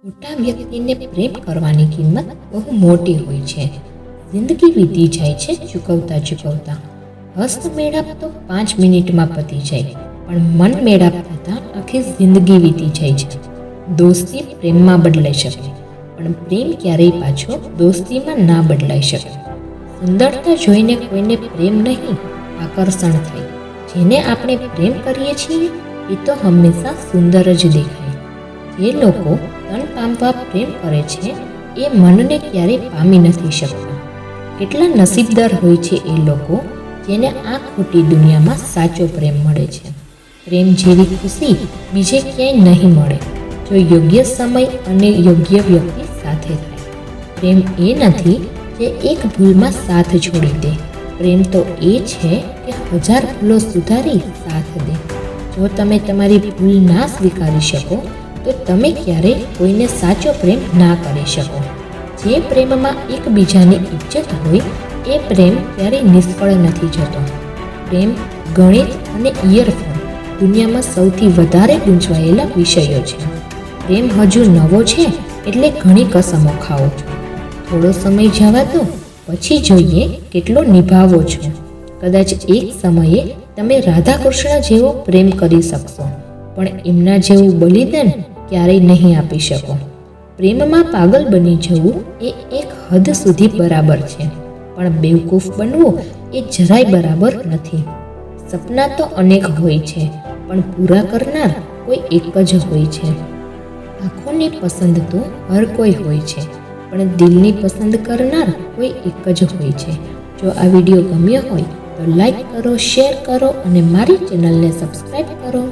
મોટા વ્યક્તિને પ્રેમ કરવાની કિંમત બહુ મોટી હોય છે. જિંદગી વીતી જાય છે ચૂકવતા ચૂકવતા. હસ્ત મેળાપ તો 5 મિનિટમાં પતી જાય, પણ મન મેળાપ થતાં આખી જિંદગી વીતી જાય છે. દોસ્તી પ્રેમમાં બદલાઈ શકે, પણ પ્રેમ ક્યારેય પાછો દોસ્તીમાં ના બદલાઈ શકે. સુંદરતા જોઈને કોઈને પ્રેમ નહીં, આકર્ષણ થાય. જેને આપણે પ્રેમ કરીએ છીએ એ તો હંમેશા સુંદર જ દેખાય. જે લોકો તન પામવા પ્રેમ કરે છે એ મનને ક્યારેય પામી નથી શકતા. કેટલા નસીબદાર હોય છે એ લોકો જેને આ ખોટી દુનિયામાં સાચો પ્રેમ મળે છે. પ્રેમ જેવી ખુશી બીજે ક્યાંય નહીં મળે, જો યોગ્ય સમય અને યોગ્ય વ્યક્તિ સાથે થાય. પ્રેમ એ નથી જે એક ભૂલમાં સાથ છોડી દે. પ્રેમ તો એ છે કે 1000 ભૂલો સુધારી સાથ દે. જો તમે તમારી ભૂલ ના સ્વીકારી શકો તો તમે ક્યારેય કોઈને સાચો પ્રેમ ના કરી શકો. જે પ્રેમમાં એકબીજાની ઇજ્જત હોય એ પ્રેમ ક્યારેય નિષ્ફળ નથી જતો. પ્રેમ, ગણિત અને ઇયરફોન દુનિયામાં સૌથી વધારે ગૂંચવાયેલા વિષયો છે. પ્રેમ હજુ નવો છે એટલે ઘણી કસમો ખાઓ છો. થોડો સમય જવા દો, પછી જોઈએ કેટલો નિભાવો છો. કદાચ એક સમયે તમે રાધા કૃષ્ણ જેવો પ્રેમ કરી શકશો, પણ એમના જેવું બલિદાન ક્યારેય નહીં આપી શકો. પ્રેમમાં પાગલ બની જવું એ એક હદ સુધી બરાબર છે, પણ બેવકૂફ બનવું એ જરાય બરાબર નથી. સપના તો અનેક હોય છે, પણ પૂરા કરનાર કોઈ એક જ હોય છે. આંખોની પસંદ તો હર કોઈ હોય છે, પણ દિલની પસંદ કરનાર કોઈ એક જ હોય છે. જો આ વિડીયો ગમ્યો હોય તો લાઈક કરો, શેર કરો અને મારી ચેનલને સબસ્ક્રાઈબ કરો.